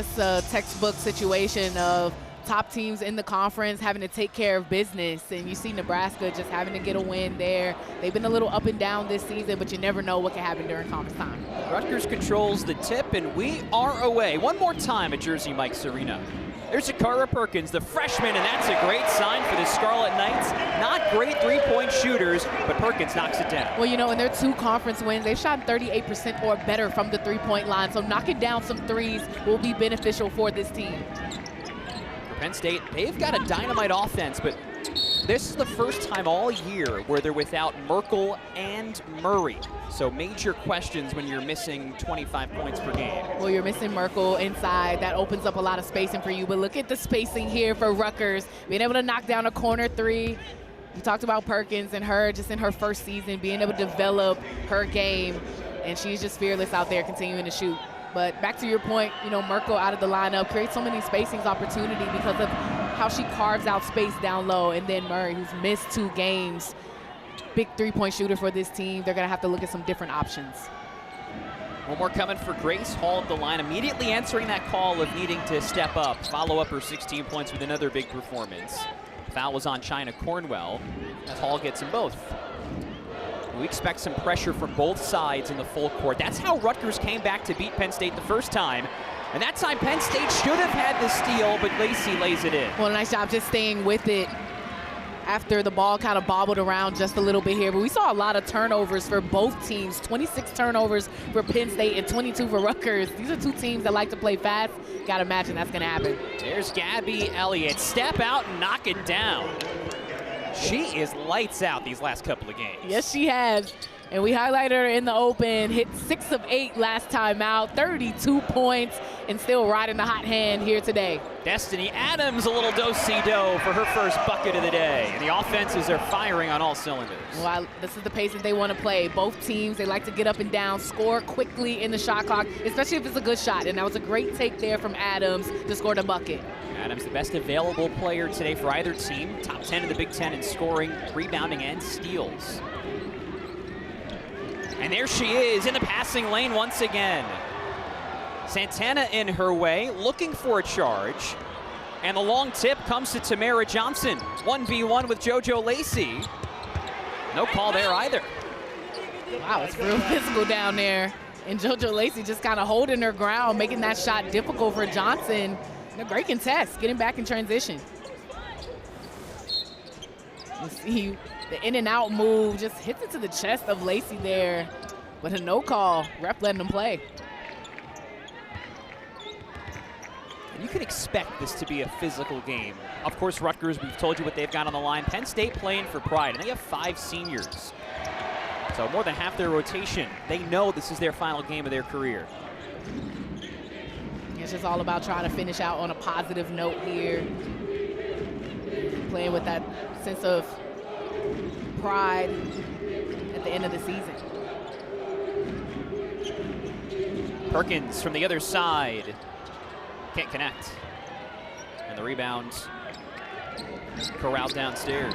just a textbook situation of top teams in the conference having to take care of business. And you see Nebraska just having to get a win there. They've been a little up and down this season, but you never know what can happen during conference time. Rutgers controls the tip, and we are away. One more time at Jersey Mike's Arena. There's Jakara Perkins, the freshman, and that's a great sign for the Scarlet Knights. Not great three-point shooters, but Perkins knocks it down. Well, you know, in their 2 conference wins, they've shot 38% or better from the three-point line, so knocking down some threes will be beneficial for this team. For Penn State, they've got a dynamite offense, but this is the first time all year where they're without Merkel and Murray. So major questions when you're missing 25 points per game. Well, you're missing Merkel inside. That opens up a lot of spacing for you. But look at the spacing here for Rutgers. Being able to knock down a corner 3. You talked about Perkins and her just in her first season, being able to develop her game. And she's just fearless out there continuing to shoot. But back to your point, you know, Merkel out of the lineup creates so many spacings opportunity because of how she carves out space down low. And then Murray, who's missed 2 games, big three-point shooter for this team. They're going to have to look at some different options. One more coming for Grace Hall at the line, immediately answering that call of needing to step up, follow up her 16 points with another big performance. Foul was on China Cornwell, as Hall gets them both. We expect some pressure from both sides in the full court. That's how Rutgers came back to beat Penn State the first time. And that time Penn State should have had the steal, but Lacey lays it in. Well, nice job just staying with it after the ball kind of bobbled around just a little bit here. But we saw a lot of turnovers for both teams. 26 turnovers for Penn State and 22 for Rutgers. These are 2 teams that like to play fast. Got to imagine that's going to happen. There's Gabby Elliott. Step out and knock it down. She is lights out these last couple of games. Yes, she has. And we highlighted her in the open, hit 6 of 8 last time out, 32 points, and still riding the hot hand here today. Destiny Adams, a little do-si-do for her first bucket of the day. And the offenses are firing on all cylinders. Well, this is the pace that they want to play. Both teams, they like to get up and down, score quickly in the shot clock, especially if it's a good shot. And that was a great take there from Adams to score the bucket. Adams, the best available player today for either team. Top 10 in the Big Ten in scoring, rebounding, and steals. And there she is in the passing lane once again. Santana in her way, looking for a charge. And the long tip comes to Tamara Johnson. 1v1 with JoJo Lacey. No call there either. Wow, it's real physical down there. And JoJo Lacey just kind of holding her ground, making that shot difficult for Johnson. And a great contest, getting back in transition. You see the in and out move, just hits it to the chest of Lacey there. But a no call, ref letting them play. You can expect this to be a physical game. Of course, Rutgers, we've told you what they've got on the line. Penn State playing for pride, and they have 5 seniors. So more than half their rotation. They know this is their final game of their career. It's just all about trying to finish out on a positive note here. Playing with that sense of pride at the end of the season. Perkins from the other side. Can't connect. And the rebound corralled downstairs.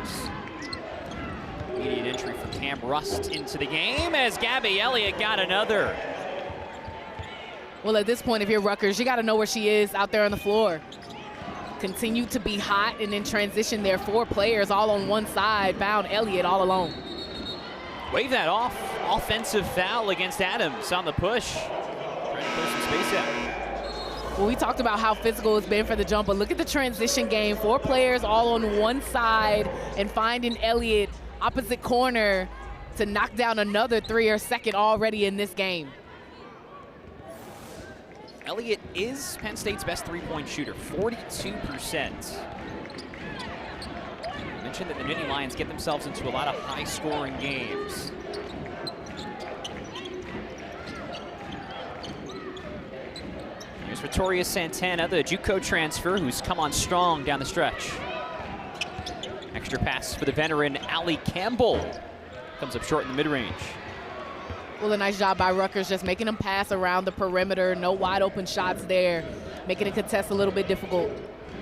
Immediate entry for Cam Rust into the game as Gabby Elliott got another. Well, at this point, if you're Rutgers, you got to know where she is out there on the floor. Continue to be hot and then transition their 4 players all on one side. Found Elliott all alone. Wave that off. Offensive foul against Adams on the push. Trying to pull some space out. Well, we talked about how physical it's been for the jump, but look at the transition game. 4 players all on one side and finding Elliott opposite corner to knock down another 3 or second already in this game. Elliott is Penn State's best three-point shooter, 42%. I mentioned that the Nittany Lions get themselves into a lot of high-scoring games. Here's Victoria Santana, the JUCO transfer, who's come on strong down the stretch. Extra pass for the veteran Allie Campbell. Comes up short in the mid-range. Well, a nice job by Rutgers just making them pass around the perimeter. No wide open shots there, making the contest a little bit difficult.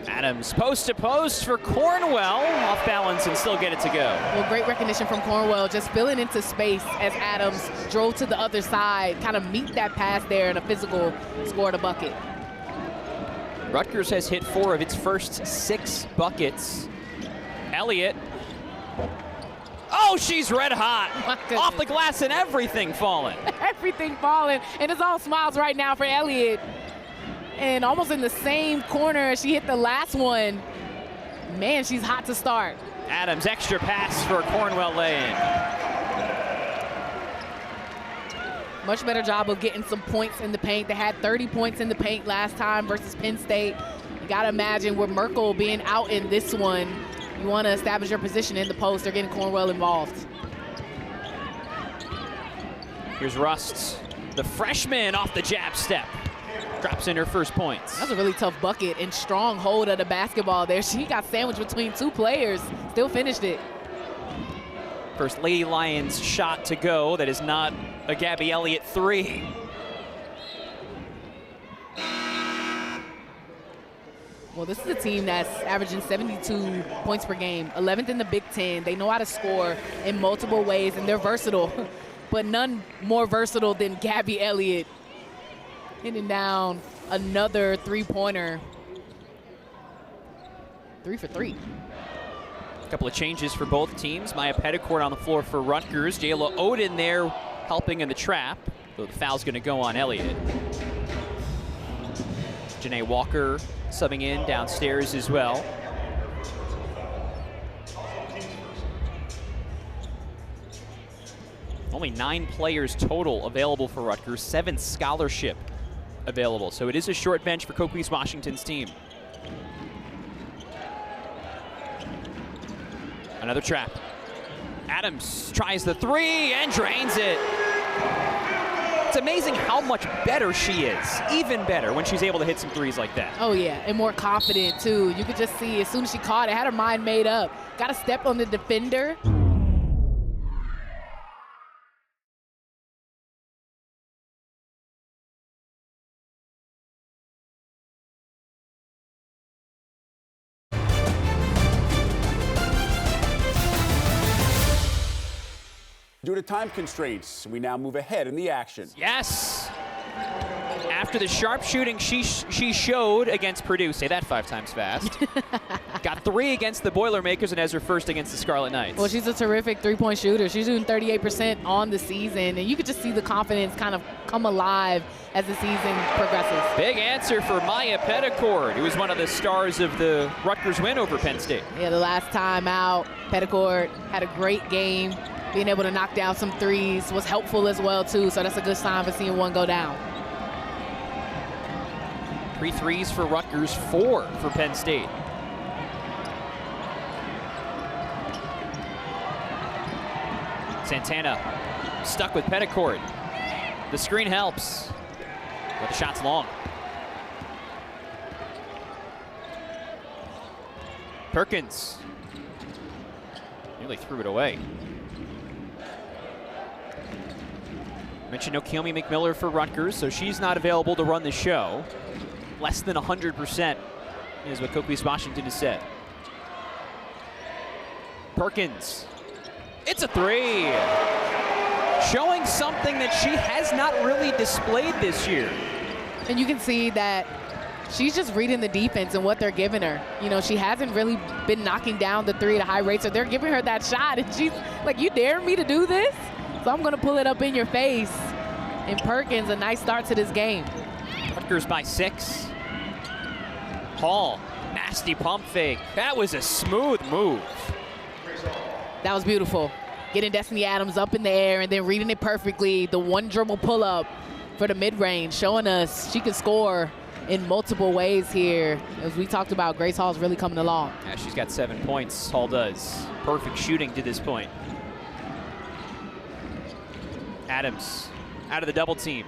Adams post to post for Cornwell. Off balance and still get it to go. Well, great recognition from Cornwell, just filling into space as Adams drove to the other side, kind of meet that pass there and a physical scored a bucket. Rutgers has hit 4 of its first 6 buckets. Elliott. Oh, she's red hot. Off the glass and everything falling. Everything falling. And it's all smiles right now for Elliott. And almost in the same corner as she hit the last one. Man, she's hot to start. Adams, extra pass for a Cornwell lay-in. Much better job of getting some points in the paint. They had 30 points in the paint last time versus Penn State. You got to imagine with Merkel being out in this one, you want to establish your position in the post. They're getting Cornwell involved. Here's Rust, the freshman, off the jab step. Drops in her first points. That was a really tough bucket and strong hold of the basketball there. She got sandwiched between 2 players, still finished it. First Lady Lions shot to go. That is not a Gabby Elliott 3. Well, this is a team that's averaging 72 points per game, 11th in the Big Ten. They know how to score in multiple ways, and they're versatile, but none more versatile than Gabby Elliott. Hitting down another 3-pointer. 3 for 3. A couple of changes for both teams. Maya Petticourt on the floor for Rutgers. Jayla Oden there helping in the trap, though the foul's going to go on Elliott. Janae Walker subbing in downstairs as well. Only 9 players total available for Rutgers, 7 scholarship available. So it is a short bench for Coquise Washington's team. Another trap. Adams tries the 3 and drains it. It's amazing how much better she is, even better when she's able to hit some 3s like that. Oh yeah, and more confident too. You could just see as soon as she caught it, had her mind made up. Got to step on the defender. Due to time constraints, we now move ahead in the action. Yes. After the sharp shooting she showed against Purdue, say that 5 times fast. Got 3 against the Boilermakers and has her first against the Scarlet Knights. Well, she's a terrific 3-point shooter. She's doing 38% on the season, and you could just see the confidence kind of come alive as the season progresses. Big answer for Maya Petticourt, who was one of the stars of the Rutgers win over Penn State. Yeah, the last time out, Petticourt had a great game. Being able to knock down some 3s was helpful as well, too, so that's a good sign for seeing one go down. 3 threes for Rutgers, 4 for Penn State. Santana stuck with Petticourt. The screen helps, but the shot's long. Perkins nearly threw it away. Mentioned Okeomi McMiller for Rutgers, so she's not available to run the show. Less than 100% is what Coquise Washington has said. Perkins, it's a 3. Showing something that she has not really displayed this year. And you can see that she's just reading the defense and what they're giving her. You know, she hasn't really been knocking down the 3 at a high rate, so they're giving her that shot, and she's like, you dare me to do this? So I'm gonna pull it up in your face. And Perkins, a nice start to this game. Rutgers by 6. Hall, nasty pump fake. That was a smooth move. That was beautiful. Getting Destiny Adams up in the air and then reading it perfectly. The 1 dribble pull up for the mid-range, showing us she can score in multiple ways here. As we talked about, Grace Hall's really coming along. Yeah, she's got 7 points, Hall does. Perfect shooting to this point. Adams out of the double team.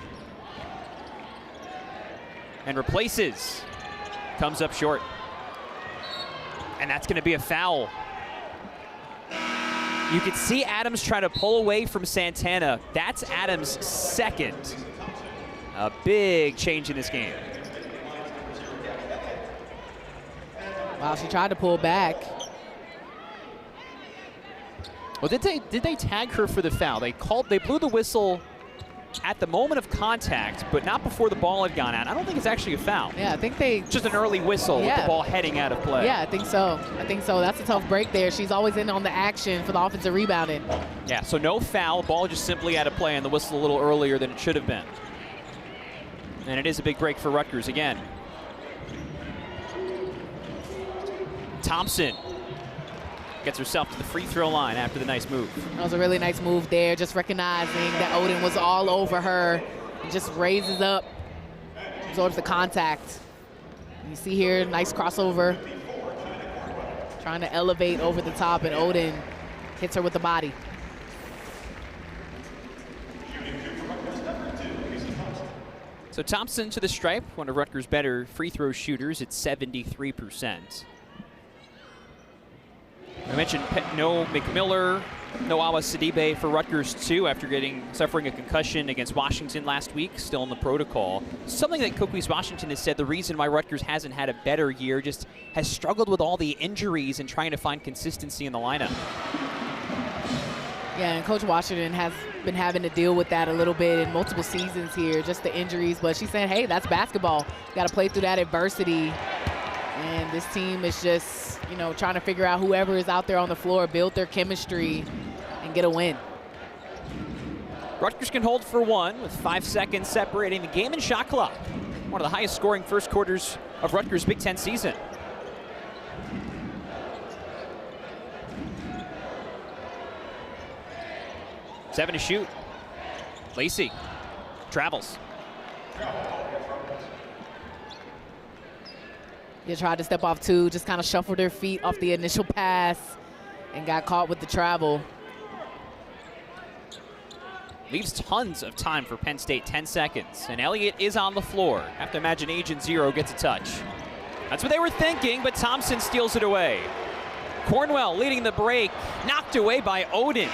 And replaces. Comes up short. And that's gonna be a foul. You could see Adams try to pull away from Santana. That's Adams' second. A big change in this game. Wow, she tried to pull back. Well, did they tag her for the foul? They blew the whistle at the moment of contact, but not before the ball had gone out. I don't think it's actually a foul. Yeah, I think they... Just an early whistle with the ball heading out of play. Yeah, I think so. That's a tough break there. She's always in on the action for the offensive rebounding. Yeah, so no foul. Ball just simply out of play, and the whistle a little earlier than it should have been. And it is a big break for Rutgers again. Thompson gets herself to the free throw line after the nice move. That was a really nice move there, just recognizing that Odin was all over her. And just raises up, absorbs the contact. You see here, nice crossover. Trying to elevate over the top, and Odin hits her with the body. So Thompson to the stripe, one of Rutgers' better free throw shooters at 73%. I mentioned no McMiller, no Awa Sidibe for Rutgers too after suffering a concussion against Washington last week, still in the protocol. Something that Coquise Washington has said the reason why Rutgers hasn't had a better year, just has struggled with all the injuries and trying to find consistency in the lineup. Yeah, and Coach Washington has been having to deal with that a little bit in multiple seasons here, just the injuries. But she said, hey, that's basketball. Got to play through that adversity. And this team is just, you know, trying to figure out whoever is out there on the floor, build their chemistry, and get a win. Rutgers can hold for one with 5 seconds separating the game and shot clock. One of the highest scoring first quarters of Rutgers' Big Ten season. Seven to shoot. Lacey travels. They tried to step off two, just kind of shuffled their feet off the initial pass and got caught with the travel. Leaves tons of time for Penn State, 10 seconds. And Elliott is on the floor. Have to imagine Agent Zero gets a touch. That's what they were thinking, but Thompson steals it away. Cornwell leading the break, knocked away by Odin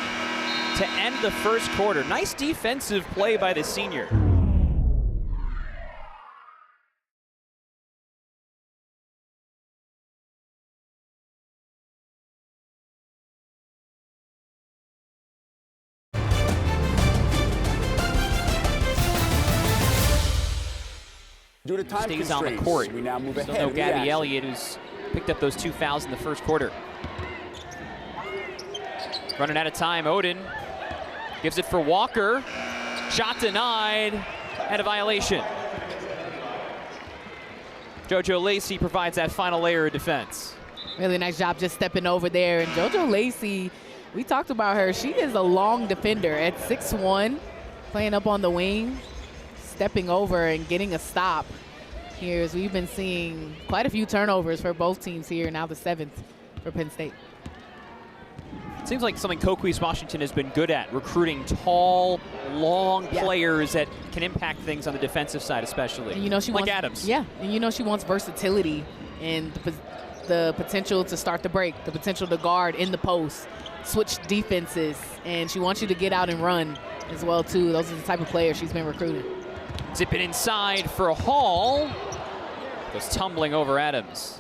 to end the first quarter. Nice defensive play by the senior. Due to time Stays on the constraints, court. we now move Still ahead. no Gabby Elliott, who's picked up those 2 fouls in the first quarter. Running out of time, Odin gives it for Walker. Shot denied, and a violation. JoJo Lacey provides that final layer of defense. Really nice job just stepping over there. And JoJo Lacey, we talked about her. She is a long defender at 6'1", playing up on the wing, stepping over and getting a stop here, as we've been seeing quite a few turnovers for both teams here, now the 7th for Penn State. It seems like something Coquise Washington has been good at, recruiting tall, long players that can impact things on the defensive side especially, and you know, she like wants, Adams. Yeah, and you know she wants versatility and the potential to start the break, the potential to guard in the post, switch defenses, and she wants you to get out and run as well too. Those are the type of players she's been recruiting. Zip it inside for a Hall. Goes tumbling over Adams.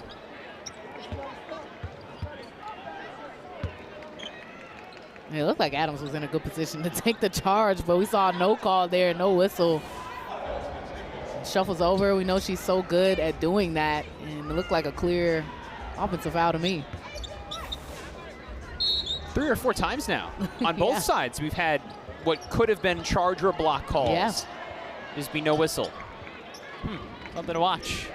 It looked like Adams was in a good position to take the charge, but we saw no call there, no whistle. Shuffles over. We know she's so good at doing that, and it looked like a clear offensive foul to me. 3 or 4 times now on both sides. We've had what could have been charge or block calls. Yeah. Just be no whistle. Something to watch.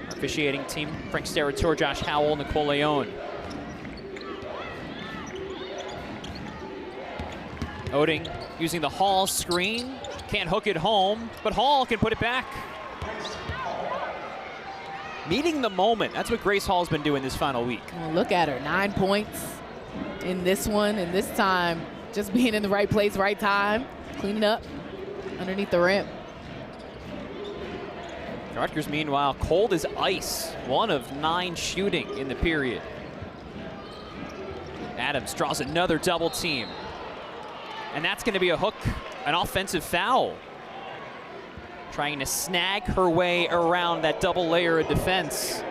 Our officiating team, Frank Sterator, Josh Howell, Nicole Leone. Oding using the Hall screen. Can't hook it home, but Hall can put it back. Meeting the moment. That's what Grace Hall's been doing this final week. Well, look at her, 9 points in this one, and this time just being in the right place, right time, cleaning up underneath the rim. Rutgers, meanwhile, cold as ice. 1 of 9 shooting in the period. Adams draws another double team. And that's going to be a hook, an offensive foul. Trying to snag her way around that double layer of defense.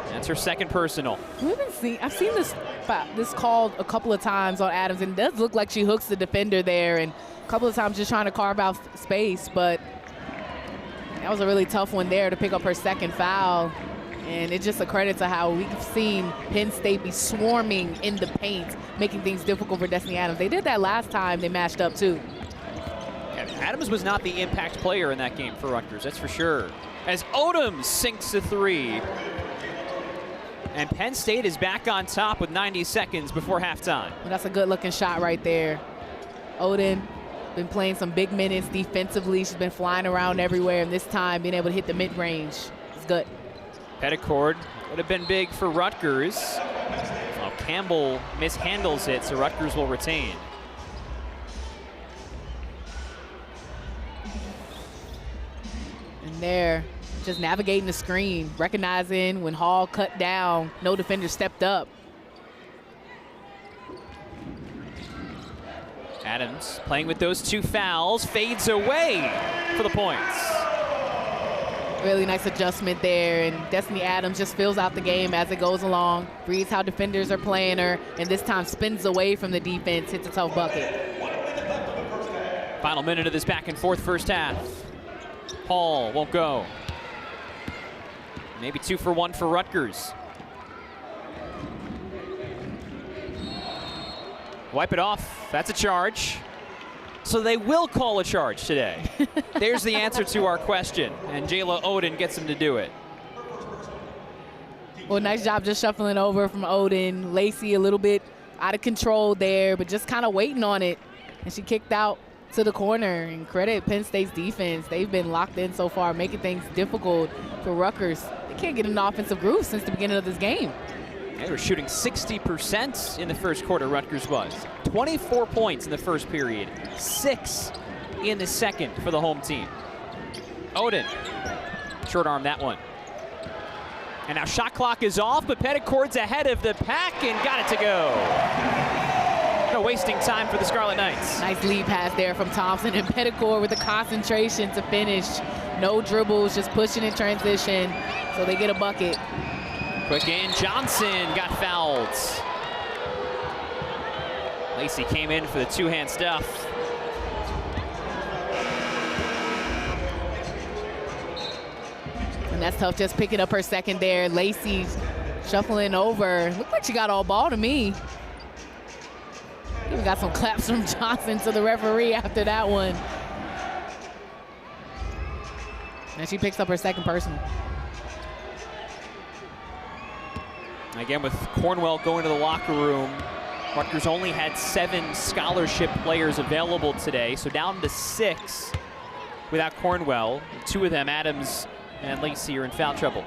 That's her second personal. I've seen this called a couple of times on Adams, and it does look like she hooks the defender there and couple of times just trying to carve out space, but that was a really tough one there to pick up her second foul. And it's just a credit to how we've seen Penn State be swarming in the paint, making things difficult for Destiny Adams. They did that last time they matched up too. Yeah, Adams was not the impact player in that game for Rutgers, that's for sure. As Odom sinks a three. And Penn State is back on top with 90 seconds before halftime. Well, that's a good looking shot right there. Odom been playing some big minutes defensively. She's been flying around everywhere, and this time being able to hit the mid-range is good. Petticord would have been big for Rutgers. Well, Campbell mishandles it, so Rutgers will retain. And there, just navigating the screen, recognizing when Hall cut down, no defender stepped up. Adams playing with those two fouls, fades away for the points. Really nice adjustment there, and Destiny Adams just fills out the game as it goes along, reads how defenders are playing her, and this time spins away from the defense, hits a tough bucket. Final minute of this back and forth first half. Hall won't go. Maybe 2 for 1 for Rutgers. Wipe it off, that's a charge. So they will call a charge today. There's the answer to our question, and Jayla Oden gets him to do it. Well, nice job just shuffling over from Oden. Lacey a little bit out of control there, but just kind of waiting on it. And she kicked out to the corner, and credit Penn State's defense. They've been locked in so far, making things difficult for Rutgers. They can't get an offensive groove since the beginning of this game. They were shooting 60% in the first quarter, Rutgers was. 24 points in the first period, 6 in the second for the home team. Oden, short arm that one. And now shot clock is off, but Petticord's ahead of the pack and got it to go. No wasting time for the Scarlet Knights. Nice lead pass there from Thompson, and Petticord with the concentration to finish. No dribbles, just pushing in transition, so they get a bucket. Quick in, Johnson got fouled. Lacey came in for the two-hand stuff. And that's tough, just picking up her second there. Lacey shuffling over. Looked like she got all ball to me. Even got some claps from Johnson to the referee after that one. And she picks up her second personal. Again, with Cornwell going to the locker room, Rutgers only had 7 scholarship players available today, so down to 6 without Cornwell. 2 of them, Adams and Lacey, are in foul trouble.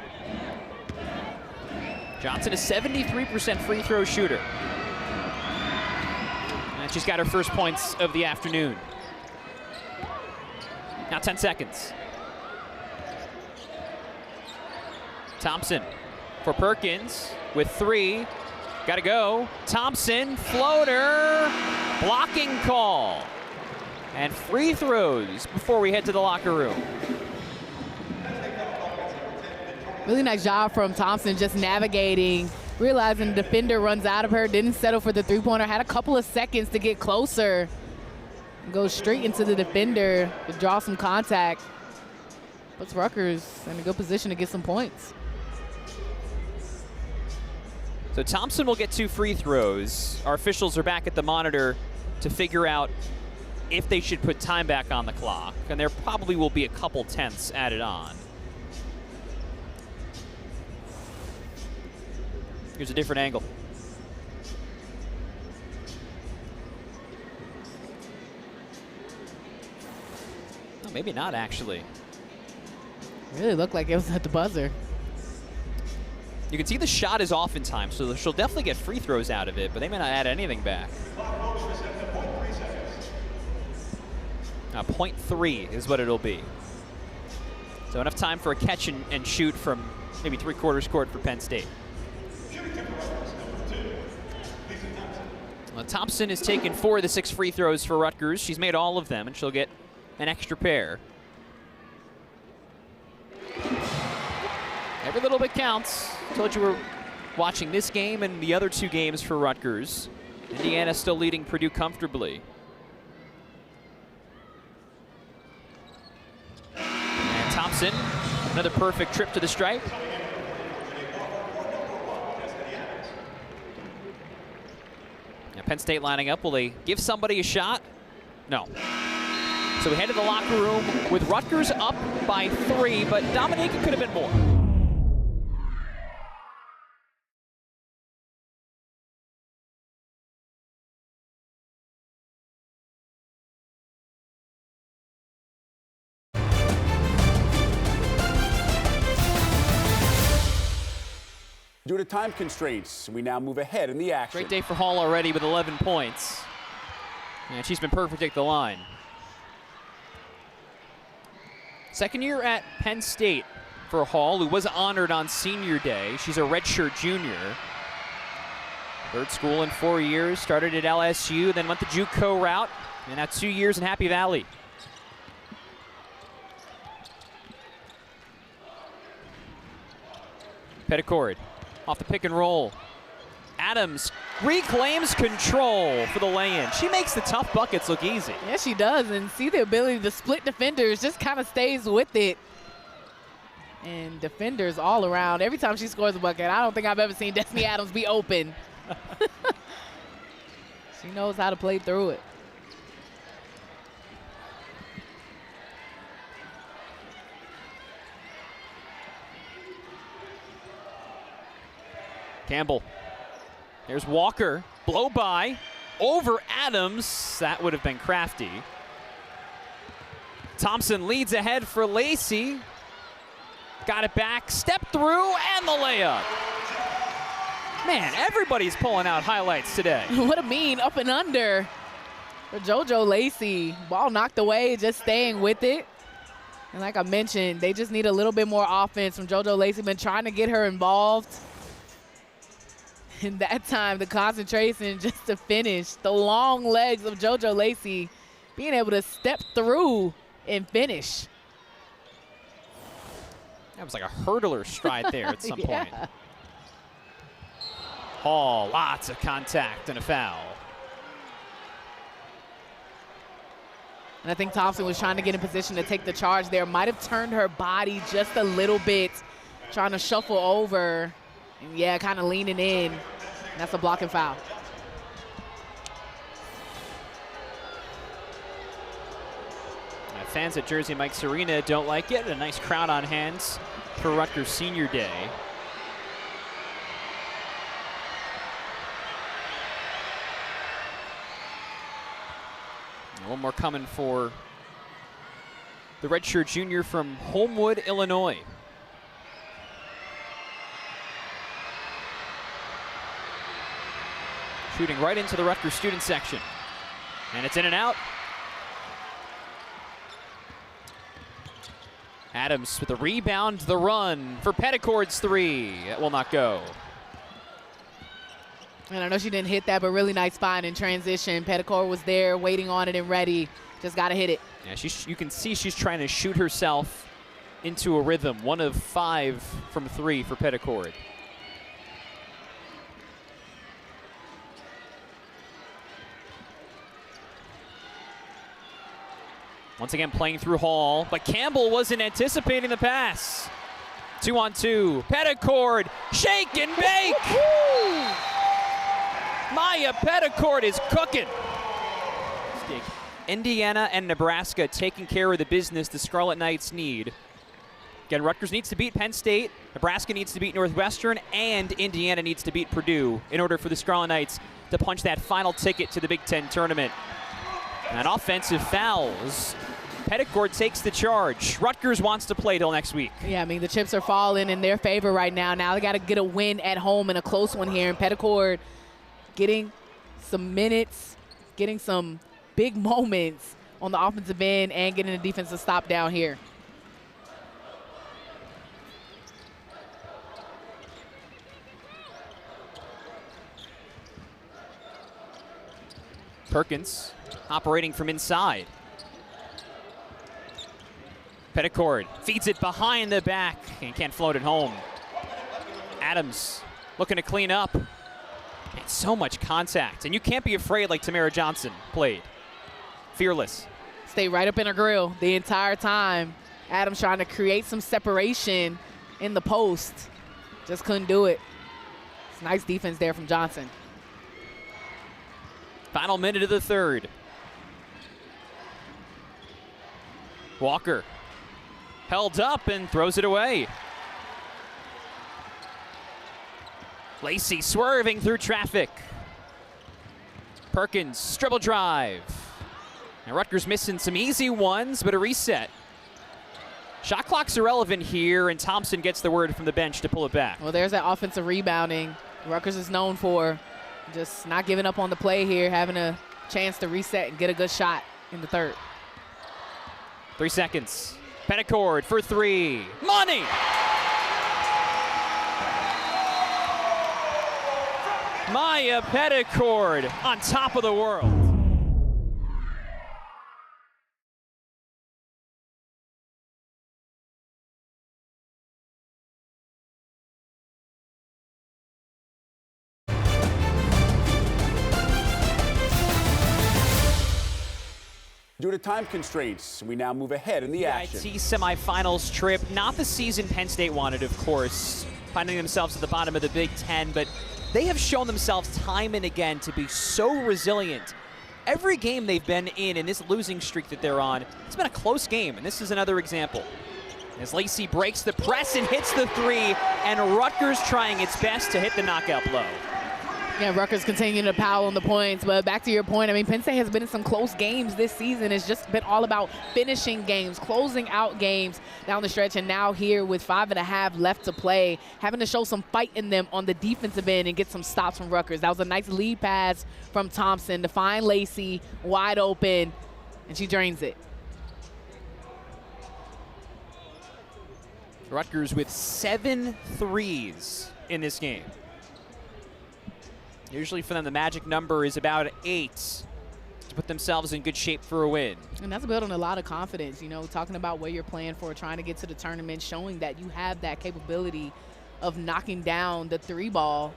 Johnson, a 73% free throw shooter. And she's got her first points of the afternoon. Now 10 seconds. Thompson for Perkins with 3. Got to go. Thompson, floater, blocking call. And free throws before we head to the locker room. Really nice job from Thompson, just navigating, realizing the defender runs out of her, didn't settle for the three-pointer, had a couple of seconds to get closer. Goes straight into the defender to draw some contact. Puts Rutgers in a good position to get some points. So Thompson will get 2 free throws. Our officials are back at the monitor to figure out if they should put time back on the clock, and there probably will be a couple tenths added on. Here's a different angle. Oh, maybe not, actually. Really looked like it was at the buzzer. You can see the shot is off in time, so she'll definitely get free throws out of it, but they may not add anything back. 0.3 is what it'll be. So enough time for a catch and shoot from maybe 3/4 court for Penn State. Well, Thompson has taken 4 of the 6 free throws for Rutgers. She's made all of them, and she'll get an extra pair. Every little bit counts. Told you we're watching this game and the other 2 games for Rutgers. Indiana still leading Purdue comfortably. Thompson, another perfect trip to the stripe. Now Penn State lining up. Will they give somebody a shot? No. So we head to the locker room with Rutgers up by 3, but Dominique, it could have been more. Due to time constraints, we now move ahead in the action. Great day for Hall already with 11 points. And she's been perfect at the line. Second year at Penn State for Hall, who was honored on senior day. She's a redshirt junior. Third school in 4 years, started at LSU, then went the JUCO route, and now 2 years in Happy Valley. Petticord off the pick and roll. Adams reclaims control for the lay-in. She makes the tough buckets look easy. Yeah, she does, and see the ability to split defenders, just kind of stays with it. And defenders all around. Every time she scores a bucket, I don't think I've ever seen Destiny Adams be open. She knows how to play through it. Campbell. There's Walker. Blow by. Over Adams. That would have been crafty. Thompson leads ahead for Lacey. Got it back. Step through and the layup. Man, everybody's pulling out highlights today. What a mean up and under for JoJo Lacey. Ball knocked away, just staying with it. And like I mentioned, they just need a little bit more offense from JoJo Lacey. Been trying to get her involved. And that time, the concentration just to finish. The long legs of JoJo Lacey being able to step through and finish. That was like a hurdler stride there at some Yeah. point. Hall, lots of contact and a foul. And I think Thompson was trying to get in position to take the charge there. Might have turned her body just a little bit, trying to shuffle over. And yeah, kind of leaning in. And that's a blocking foul. Fans at Jersey Mike's Arena don't like it. A nice crowd on hands for Rutgers Senior Day. And one more coming for the redshirt junior from Homewood, Illinois. Shooting right into the Rutgers student section. And it's in and out. Adams with the rebound, the run for Petticord's 3. That will not go. And I know she didn't hit that, but really nice find in transition. Petticord was there waiting on it and ready. Just got to hit it. Yeah, you can see she's trying to shoot herself into a rhythm. 1 of 5 from 3 for Petticord. Once again playing through Hall, but Campbell wasn't anticipating the pass. 2-on-2, Petticord, shake and bake! Maya Petticord is cooking. Indiana and Nebraska taking care of the business the Scarlet Knights need. Again, Rutgers needs to beat Penn State, Nebraska needs to beat Northwestern, and Indiana needs to beat Purdue in order for the Scarlet Knights to punch that final ticket to the Big Ten tournament. And offensive fouls. Petticord takes the charge. Rutgers wants to play till next week. Yeah, I mean, the chips are falling in their favor right now. Now they got to get a win at home and a close one here. And Petticord getting some minutes, getting some big moments on the offensive end and getting a defensive stop down here. Perkins operating from inside. Petticord feeds it behind the back and can't float it home. Adams looking to clean up. And so much contact. And you can't be afraid like Tamara Johnson played. Fearless. Stay right up in her grill the entire time. Adams trying to create some separation in the post. Just couldn't do it. It's nice defense there from Johnson. Final minute of the third. Walker held up and throws it away. Lacey swerving through traffic. Perkins, dribble drive. And Rutgers missing some easy ones, but a reset. Shot clock's irrelevant here, and Thompson gets the word from the bench to pull it back. Well, there's that offensive rebounding Rutgers is known for. Just not giving up on the play here, having a chance to reset and get a good shot in the third. 3 seconds. Petticord for three. Money! Maya Petticord on top of the world. Due to time constraints, we now move ahead in the action. IT semifinals trip, not the season Penn State wanted, of course, finding themselves at the bottom of the Big Ten, but they have shown themselves time and again to be so resilient. Every game they've been in this losing streak that they're on, it's been a close game, and this is another example. As Lacey breaks the press and hits the three, and Rutgers trying its best to hit the knockout blow. Yeah, Rutgers continuing to pile on the points, but back to your point, I mean, Penn State has been in some close games this season. It's just been all about finishing games, closing out games down the stretch, and now here with 5.5 left to play, having to show some fight in them on the defensive end and get some stops from Rutgers. That was a nice lead pass from Thompson to find Lacey wide open, and she drains it. Rutgers with 7 threes in this game. Usually for them, the magic number is about 8 to put themselves in good shape for a win. And that's building a lot of confidence, you know, talking about where you're playing for, trying to get to the tournament, showing that you have that capability of knocking down the three ball.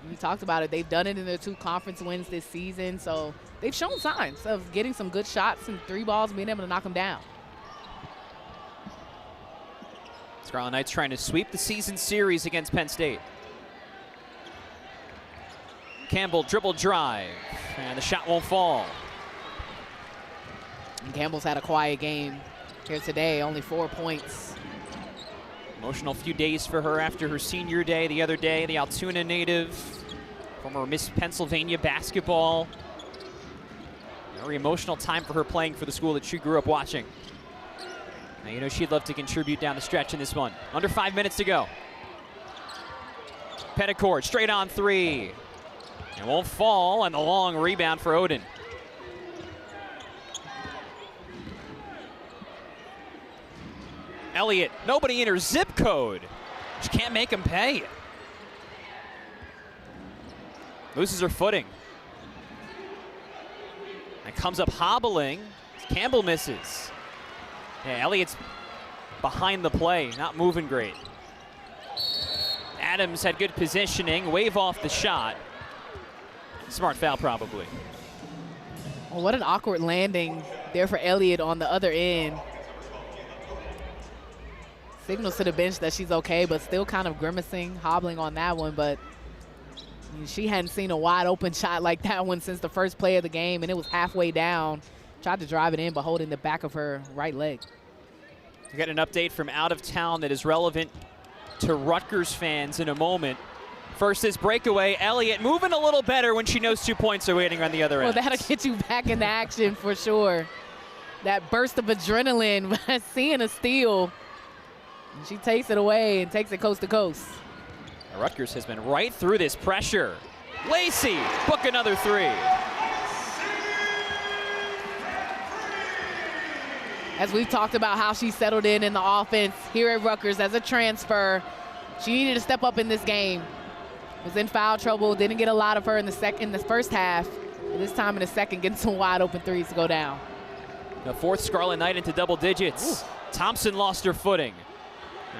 We talked about it. They've done it in their 2 conference wins this season, so they've shown signs of getting some good shots and three balls, being able to knock them down. Scarlet Knights trying to sweep the season series against Penn State. Campbell dribble drive, and the shot won't fall. And Campbell's had a quiet game here today, only 4 points. Emotional few days for her after her senior day the other day. The Altoona native, former Miss Pennsylvania basketball. Very emotional time for her playing for the school that she grew up watching. Now, you know, she'd love to contribute down the stretch in this one. Under 5 minutes to go. Petticord straight on three. It won't fall, and the long rebound for Odin. Elliott, nobody in her zip code. She can't make him pay. Loses her footing. And comes up hobbling. Campbell misses. Yeah, Elliott's behind the play, not moving great. Adams had good positioning, wave off the shot. Smart foul, probably. Well, what an awkward landing there for Elliott on the other end. Signals to the bench that she's okay, but still kind of grimacing, hobbling on that one. But I mean, she hadn't seen a wide open shot like that one since the first play of the game, and it was halfway down. Tried to drive it in, but holding the back of her right leg. We got an update from out of town that is relevant to Rutgers fans in a moment. First, this breakaway. Elliott moving a little better when she knows 2 points are waiting on the other end. Well, that'll get you back into action for sure. That burst of adrenaline, seeing a steal. And she takes it away and takes it coast to coast. Rutgers has been right through this pressure. Lacey, book another three. As we've talked about how she settled in the offense here at Rutgers as a transfer, she needed to step up in this game. Was in foul trouble, didn't get a lot of her in the first half. But this time in the second, getting some wide open threes to go down. The 4th Scarlet Knight into double digits. Ooh. Thompson lost her footing.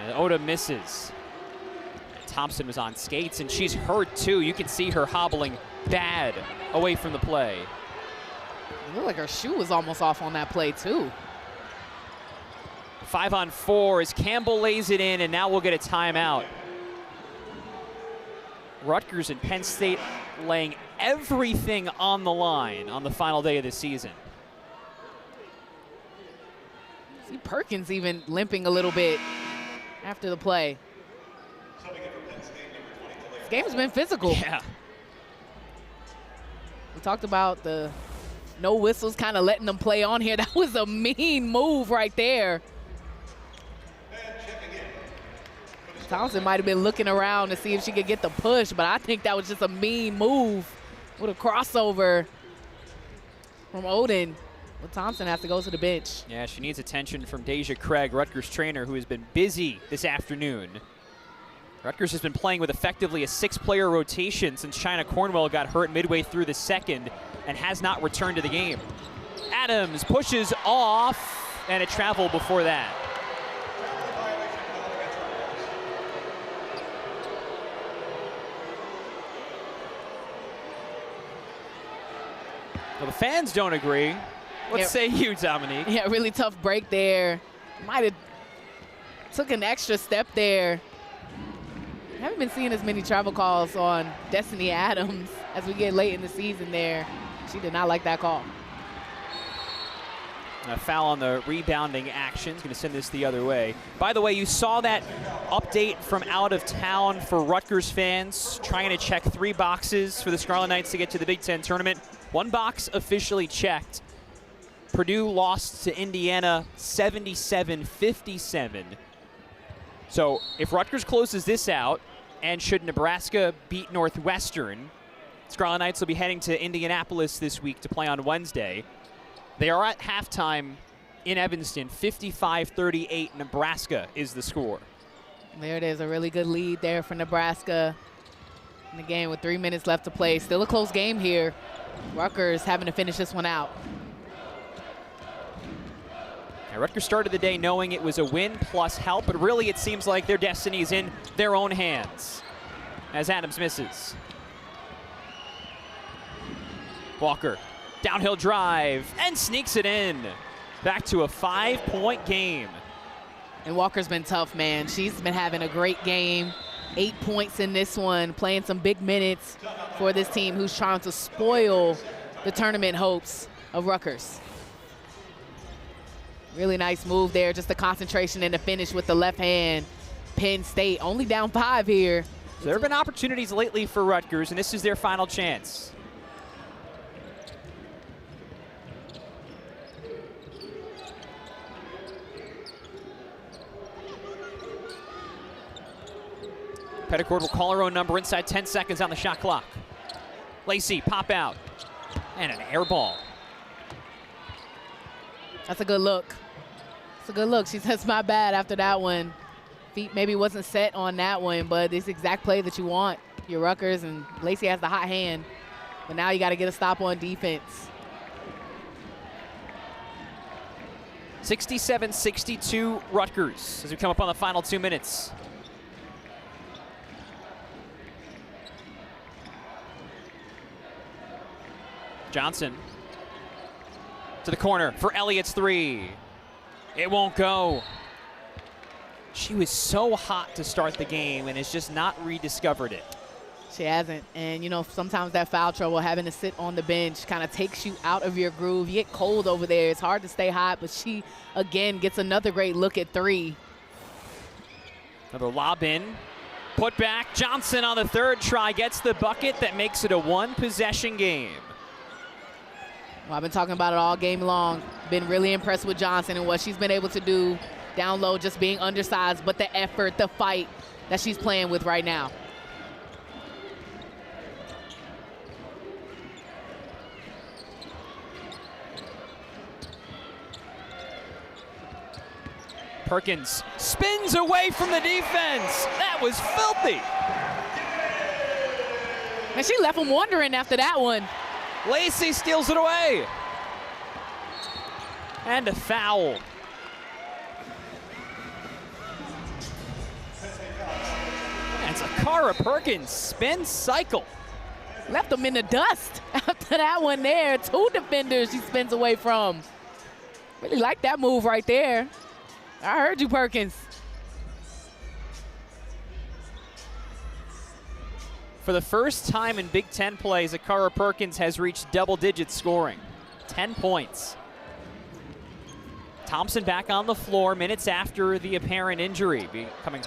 And Oda misses. And Thompson was on skates, and she's hurt too. You can see her hobbling bad away from the play. It looked like her shoe was almost off on that play too. 5-on-4 as Campbell lays it in, and now we'll get a timeout. Rutgers and Penn State laying everything on the line on the final day of the season. See Perkins even limping a little bit after the play. This game's been physical. Yeah. We talked about the no whistles, kind of letting them play on here. That was a mean move right there. Thompson might have been looking around to see if she could get the push, but I think that was just a mean move with a crossover from Oden. Well, Thompson has to go to the bench. Yeah, she needs attention from Deja Craig, Rutgers trainer, who has been busy this afternoon. Rutgers has been playing with effectively a 6-player rotation since China Cornwell got hurt midway through the second and has not returned to the game. Adams pushes off, and a travel before that. Well, the fans don't agree. What say you, Dominique? Yeah, really tough break there. Might have took an extra step there. I haven't been seeing as many travel calls on Destiny Adams as we get late in the season there. She did not like that call. A foul on the rebounding action. Going to send this the other way. By the way, you saw that update from out of town for Rutgers fans trying to check 3 boxes for the Scarlet Knights to get to the Big Ten tournament. 1 box officially checked. Purdue lost to Indiana 77-57. So if Rutgers closes this out, and should Nebraska beat Northwestern, Scarlet Knights will be heading to Indianapolis this week to play on Wednesday. They are at halftime in Evanston, 55-38. Nebraska is the score. There it is, a really good lead there for Nebraska in the game with 3 minutes left to play. Still a close game here. Rutgers having to finish this one out. Now, Rutgers started the day knowing it was a win plus help, but really it seems like their destiny is in their own hands as Adams misses. Walker, downhill drive, and sneaks it in. Back to a 5-point game. And Walker's been tough, man. She's been having a great game. 8 points in this one, playing some big minutes for this team who's trying to spoil the tournament hopes of Rutgers. Really nice move there, just the concentration and the finish with the left hand. Penn State only down 5 here. So there have been opportunities lately for Rutgers, and this is their final chance. Petticord will call her own number inside 10 seconds on the shot clock. Lacey, pop out. And an air ball. That's a good look. It's a good look. She says, my bad after that one. Feet maybe wasn't set on that one, but it's the exact play that you want. Your Rutgers, and Lacey has the hot hand. But now you got to get a stop on defense. 67-62 Rutgers as we come up on the final 2 minutes. Johnson to the corner for Elliott's 3. It won't go. She was so hot to start the game and has just not rediscovered it. She hasn't. And, you know, sometimes that foul trouble, having to sit on the bench, kind of takes you out of your groove. You get cold over there. It's hard to stay hot, but she, again, gets another great look at 3. Another lob in. Put back. Johnson on the 3rd try gets the bucket that makes it a 1-possession game. Well, I've been talking about it all game long. Been really impressed with Johnson and what she's been able to do down low, just being undersized, but the effort, the fight that she's playing with right now. Perkins spins away from the defense. That was filthy. And she left him wondering after that one. Lacey steals it away. And a foul. That's a Cara Perkins spin cycle. Left him in the dust after that one there. 2 defenders she spins away from. Really like that move right there. I heard you, Perkins. For the first time in Big Ten play, Zakara Perkins has reached double-digit scoring. 10 points. Thompson back on the floor minutes after the apparent injury,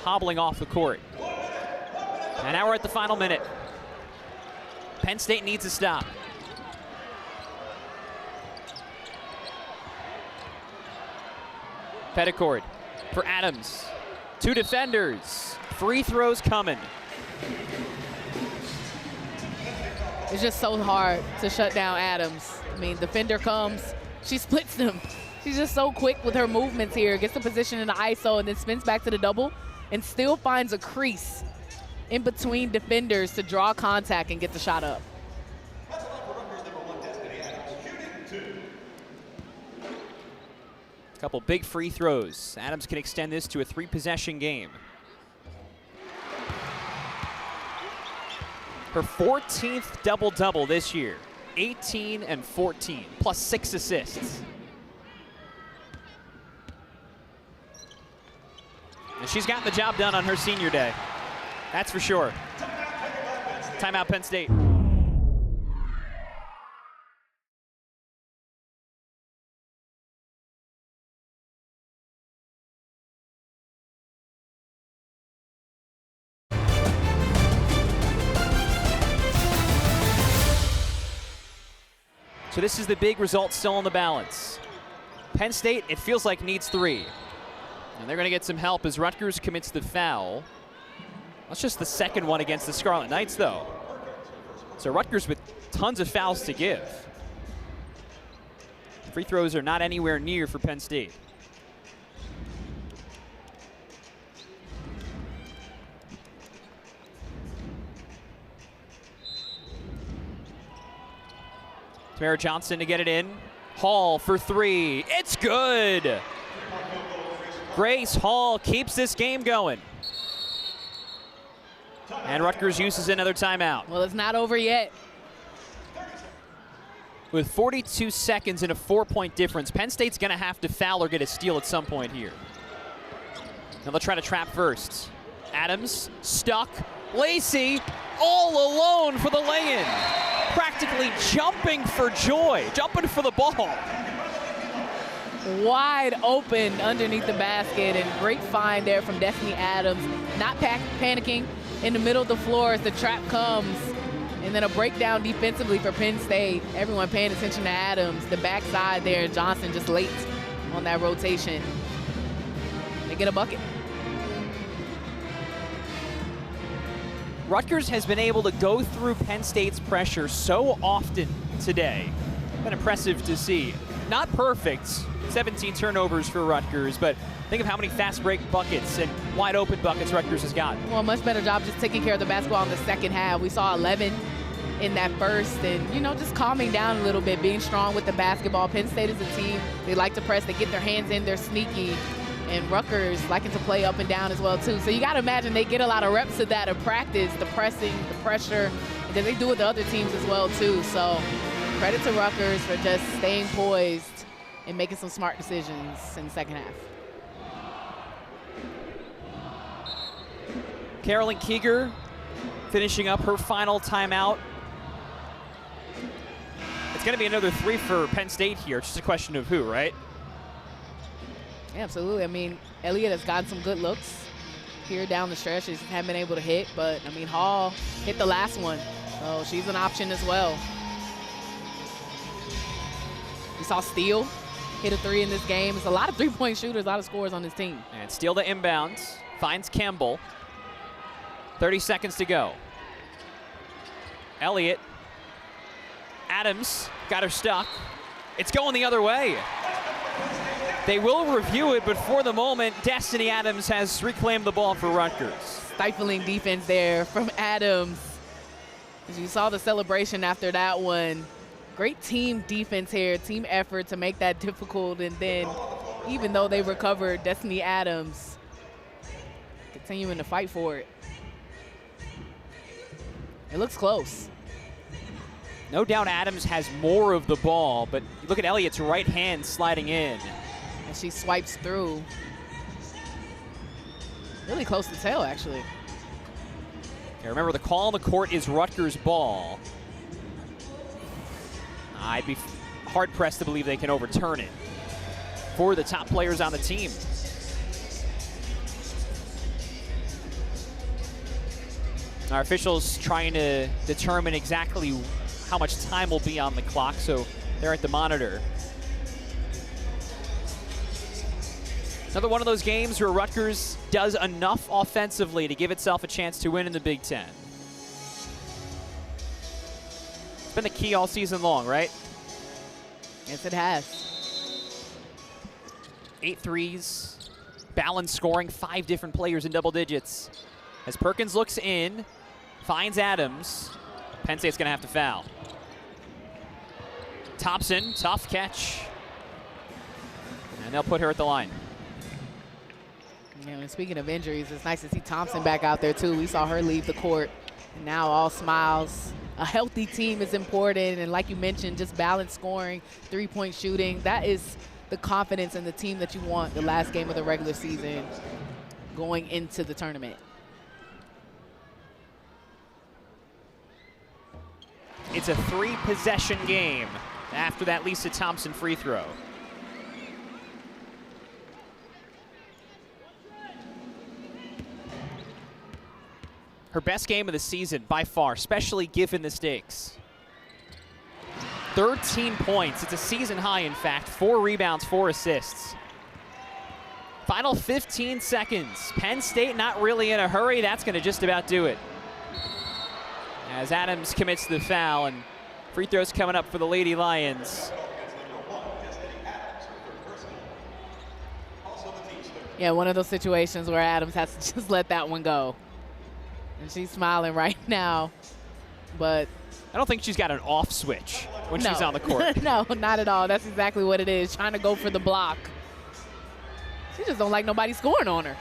hobbling off the court. And now we're at the final minute. Penn State needs a stop. Petticord for Adams. 2 defenders. Free throws coming. It's just so hard to shut down Adams. I mean, defender comes, she splits them. She's just so quick with her movements here. Gets the position in the ISO and then spins back to the double and still finds a crease in between defenders to draw contact and get the shot up. A couple big free throws. Adams can extend this to a 3-possession game. Her 14th double-double this year. 18 and 14, plus 6 assists. And she's gotten the job done on her senior day. That's for sure. Timeout, Penn State. So this is the big result still in the balance. Penn State, it feels like, needs 3. And they're going to get some help as Rutgers commits the foul. That's just the second one against the Scarlet Knights, though. So Rutgers with tons of fouls to give. Free throws are not anywhere near for Penn State. Tamara Johnson to get it in. Hall for 3. It's good. Grace Hall keeps this game going. And Rutgers uses another timeout. Well, it's not over yet. With 42 seconds and a 4-point difference, Penn State's going to have to foul or get a steal at some point here. Now they'll try to trap first. Adams stuck. Lacey all alone for the lay-in. Practically jumping for joy, jumping for the ball. Wide open underneath the basket, and great find there from Destiny Adams. Not panicking in the middle of the floor as the trap comes. And then a breakdown defensively for Penn State. Everyone paying attention to Adams. The backside there, Johnson just late on that rotation. They get a bucket. Rutgers has been able to go through Penn State's pressure so often today. Been impressive to see. Not perfect, 17 turnovers for Rutgers, but think of how many fast break buckets and wide open buckets Rutgers has got. Well, much better job just taking care of the basketball in the second half. We saw 11 in that first, and, you know, just calming down a little bit, being strong with the basketball. Penn State is a team, they like to press, they get their hands in, they're sneaky. And Rutgers liking to play up and down as well, too. So you got to imagine they get a lot of reps of that in practice, the pressing, the pressure, because they do it with the other teams as well, too. So credit to Rutgers for just staying poised and making some smart decisions in the second half. Carolyn Keeger finishing up her final timeout. It's going to be another 3 for Penn State here. It's just a question of who, right? Yeah, absolutely. I mean, Elliott has gotten some good looks here down the stretch. She hasn't been able to hit, but, I mean, Hall hit the last one. So she's an option as well. We saw Steele hit a 3 in this game. It's a lot of three-point shooters, a lot of scorers on this team. And Steele to inbounds, finds Campbell. 30 seconds to go. Elliott. Adams got her stuck. It's going the other way. They will review it, but for the moment, Destiny Adams has reclaimed the ball for Rutgers. Stifling defense there from Adams. As you saw the celebration after that one. Great team defense here, team effort to make that difficult. And then, even though they recovered, Destiny Adams continuing to fight for it. It looks close. No doubt Adams has more of the ball, but look at Elliott's right hand sliding in. And she swipes through. Really close to tail, actually. Yeah, remember, the call on the court is Rutgers ball. I'd be hard-pressed to believe they can overturn it for the top players on the team. Our officials trying to determine exactly how much time will be on the clock, so they're at the monitor. Another one of those games where Rutgers does enough offensively to give itself a chance to win in the Big Ten. It's been the key all season long, right? Yes, it has. 8 threes, balanced scoring, 5 different players in double digits. As Perkins looks in, finds Adams. Penn State's gonna have to foul. Thompson, tough catch. And they'll put her at the line. Yeah, and speaking of injuries, it's nice to see Thompson back out there too. We saw her leave the court, and now all smiles. A healthy team is important, and like you mentioned, just balanced scoring, three-point shooting. That is the confidence in the team that you want the last game of the regular season going into the tournament. It's a 3-possession game after that Lisa Thompson free throw. Her best game of the season by far, especially given the stakes. 13 points, it's a season high in fact, 4 rebounds, 4 assists. Final 15 seconds. Penn State not really in a hurry, that's gonna just about do it. As Adams commits the foul, and free throws coming up for the Lady Lions. Yeah, one of those situations where Adams has to just let that one go. And she's smiling right now, but I don't think she's got an off switch when she's on the court. No, not at all. That's exactly what it is, trying to go for the block. She just don't like nobody scoring on her.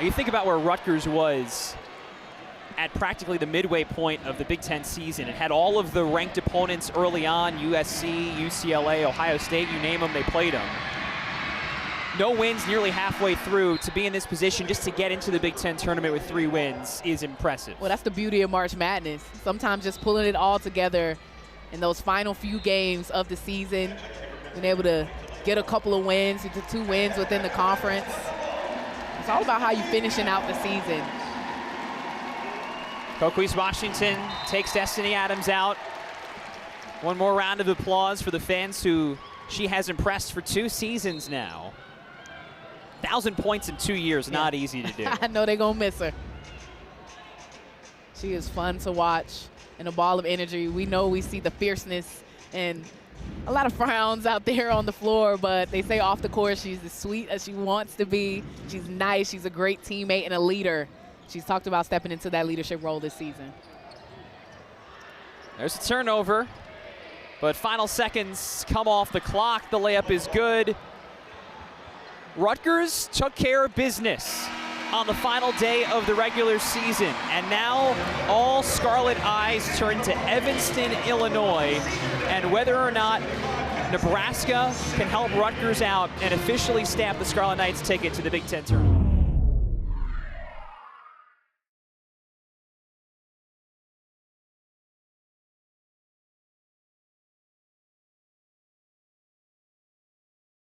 You think about where Rutgers was at practically the midway point of the Big Ten season. It had all of the ranked opponents early on, USC, UCLA, Ohio State, you name them, they played them. No wins nearly halfway through. To be in this position just to get into the Big Ten tournament with 3 wins is impressive. Well, that's the beauty of March Madness. Sometimes just pulling it all together in those final few games of the season, being able to get a couple of wins, 2 wins within the conference. It's all about how you're finishing out the season. Coquise Washington takes Destiny Adams out. One more round of applause for the fans who she has impressed for 2 seasons now. 1,000 points in 2 years, not easy to do. I know they're gonna miss her. She is fun to watch and a ball of energy. We know we see the fierceness and a lot of frowns out there on the floor, but they say off the court she's as sweet as she wants to be. She's nice, she's a great teammate and a leader. She's talked about stepping into that leadership role this season. There's a turnover, but final seconds come off the clock. The layup is good. Rutgers took care of business on the final day of the regular season, and now all Scarlet eyes turn to Evanston, Illinois, and whether or not Nebraska can help Rutgers out and officially stamp the Scarlet Knights ticket to the Big Ten tournament.